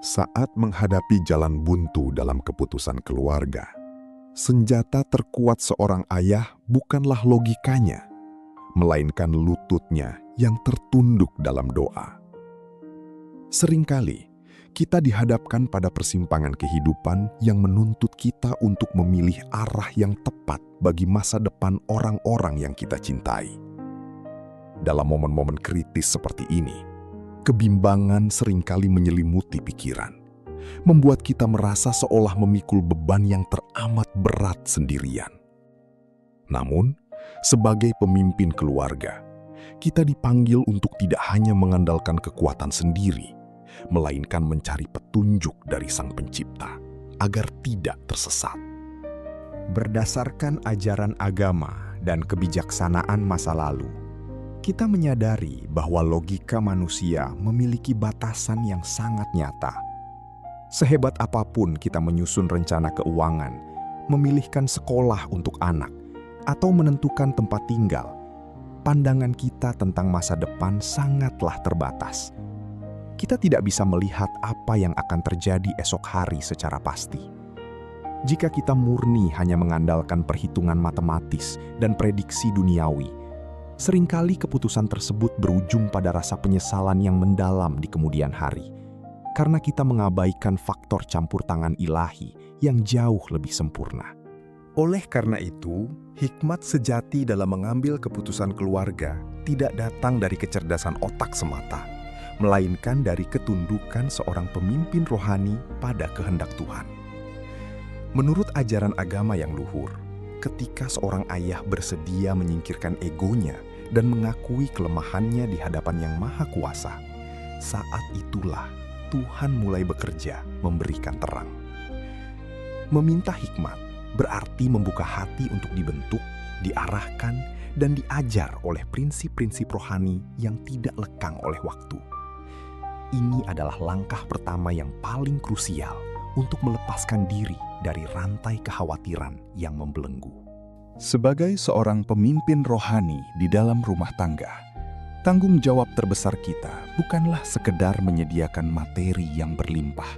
Saat menghadapi jalan buntu dalam keputusan keluarga, senjata terkuat seorang ayah bukanlah logikanya, melainkan lututnya yang tertunduk dalam doa. Seringkali, kita dihadapkan pada persimpangan kehidupan yang menuntut kita untuk memilih arah yang tepat bagi masa depan orang-orang yang kita cintai. Dalam momen-momen kritis seperti ini, kebimbangan seringkali menyelimuti pikiran, membuat kita merasa seolah memikul beban yang teramat berat sendirian. Namun, sebagai pemimpin keluarga, kita dipanggil untuk tidak hanya mengandalkan kekuatan sendiri, melainkan mencari petunjuk dari Sang Pencipta agar tidak tersesat. Berdasarkan ajaran agama dan kebijaksanaan masa lalu, kita menyadari bahwa logika manusia memiliki batasan yang sangat nyata. Sehebat apapun kita menyusun rencana keuangan, memilihkan sekolah untuk anak, atau menentukan tempat tinggal, pandangan kita tentang masa depan sangatlah terbatas. Kita tidak bisa melihat apa yang akan terjadi esok hari secara pasti. Jika kita murni hanya mengandalkan perhitungan matematis dan prediksi duniawi, seringkali keputusan tersebut berujung pada rasa penyesalan yang mendalam di kemudian hari, karena kita mengabaikan faktor campur tangan ilahi yang jauh lebih sempurna. Oleh karena itu, hikmat sejati dalam mengambil keputusan keluarga tidak datang dari kecerdasan otak semata, melainkan dari ketundukan seorang pemimpin rohani pada kehendak Tuhan. Menurut ajaran agama yang luhur, ketika seorang ayah bersedia menyingkirkan egonya dan mengakui kelemahannya di hadapan Yang Maha Kuasa, saat itulah Tuhan mulai bekerja memberikan terang. Meminta hikmat berarti membuka hati untuk dibentuk, diarahkan, dan diajar oleh prinsip-prinsip rohani yang tidak lekang oleh waktu. Ini adalah langkah pertama yang paling krusial untuk melepaskan diri dari rantai kekhawatiran yang membelenggu. Sebagai seorang pemimpin rohani di dalam rumah tangga, tanggung jawab terbesar kita bukanlah sekedar menyediakan materi yang berlimpah,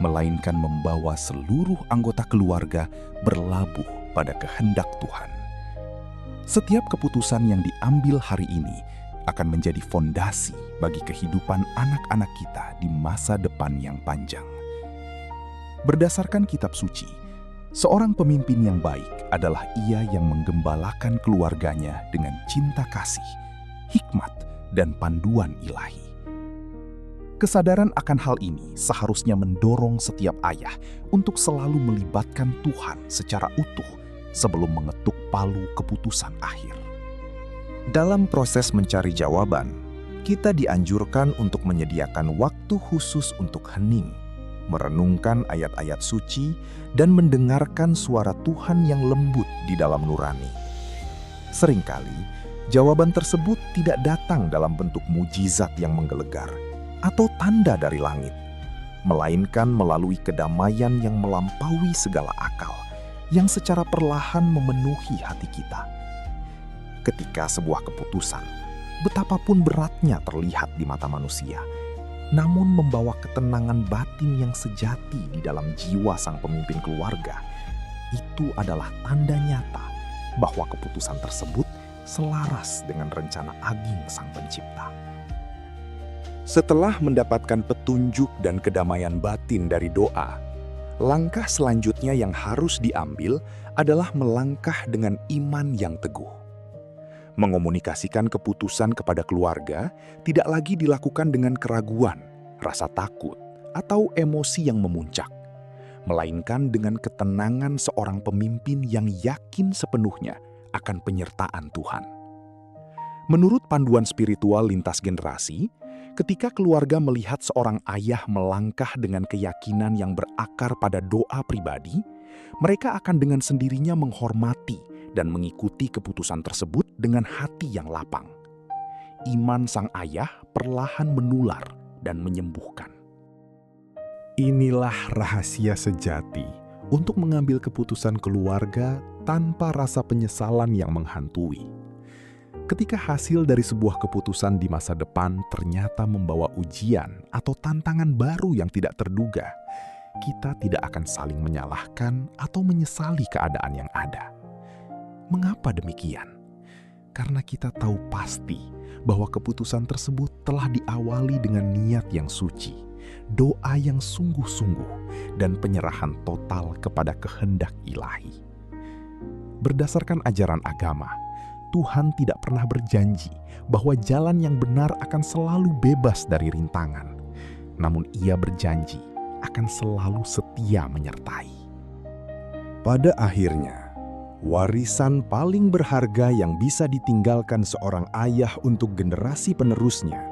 melainkan membawa seluruh anggota keluarga berlabuh pada kehendak Tuhan. Setiap keputusan yang diambil hari ini akan menjadi fondasi bagi kehidupan anak-anak kita di masa depan yang panjang. Berdasarkan kitab suci, seorang pemimpin yang baik adalah ia yang menggembalakan keluarganya dengan cinta kasih, hikmat, dan panduan ilahi. Kesadaran akan hal ini seharusnya mendorong setiap ayah untuk selalu melibatkan Tuhan secara utuh sebelum mengetuk palu keputusan akhir. Dalam proses mencari jawaban, kita dianjurkan untuk menyediakan waktu khusus untuk hening, merenungkan ayat-ayat suci, dan mendengarkan suara Tuhan yang lembut di dalam nurani. Seringkali, jawaban tersebut tidak datang dalam bentuk mujizat yang menggelegar atau tanda dari langit, melainkan melalui kedamaian yang melampaui segala akal, yang secara perlahan memenuhi hati kita. Ketika sebuah keputusan, betapapun beratnya terlihat di mata manusia, namun membawa ketenangan batin yang sejati di dalam jiwa sang pemimpin keluarga, itu adalah tanda nyata bahwa keputusan tersebut selaras dengan rencana agung Sang Pencipta. Setelah mendapatkan petunjuk dan kedamaian batin dari doa, langkah selanjutnya yang harus diambil adalah melangkah dengan iman yang teguh. Mengomunikasikan keputusan kepada keluarga tidak lagi dilakukan dengan keraguan, rasa takut, atau emosi yang memuncak, melainkan dengan ketenangan seorang pemimpin yang yakin sepenuhnya akan penyertaan Tuhan. Menurut panduan spiritual lintas generasi, ketika keluarga melihat seorang ayah melangkah dengan keyakinan yang berakar pada doa pribadi, mereka akan dengan sendirinya menghormati dan mengikuti keputusan tersebut dengan hati yang lapang. Iman sang ayah perlahan menular dan menyembuhkan. Inilah rahasia sejati untuk mengambil keputusan keluarga tanpa rasa penyesalan yang menghantui. Ketika hasil dari sebuah keputusan di masa depan ternyata membawa ujian atau tantangan baru yang tidak terduga, kita tidak akan saling menyalahkan atau menyesali keadaan yang ada. Mengapa demikian? Karena kita tahu pasti bahwa keputusan tersebut telah diawali dengan niat yang suci, doa yang sungguh-sungguh, dan penyerahan total kepada kehendak ilahi. Berdasarkan ajaran agama, Tuhan tidak pernah berjanji bahwa jalan yang benar akan selalu bebas dari rintangan. Namun Ia berjanji akan selalu setia menyertai. Pada akhirnya, warisan paling berharga yang bisa ditinggalkan seorang ayah untuk generasi penerusnya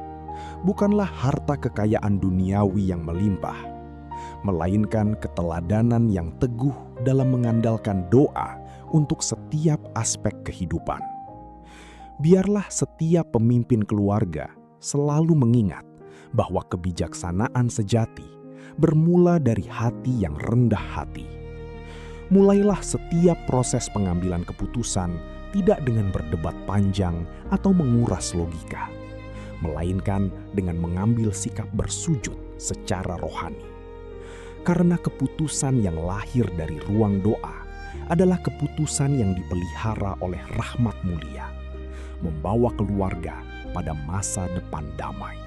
bukanlah harta kekayaan duniawi yang melimpah, melainkan keteladanan yang teguh dalam mengandalkan doa untuk setiap aspek kehidupan. Biarlah setiap pemimpin keluarga selalu mengingat bahwa kebijaksanaan sejati bermula dari hati yang rendah hati. Mulailah setiap proses pengambilan keputusan tidak dengan berdebat panjang atau menguras logika, melainkan dengan mengambil sikap bersujud secara rohani. Karena keputusan yang lahir dari ruang doa adalah keputusan yang dipelihara oleh rahmat mulia, membawa keluarga pada masa depan damai.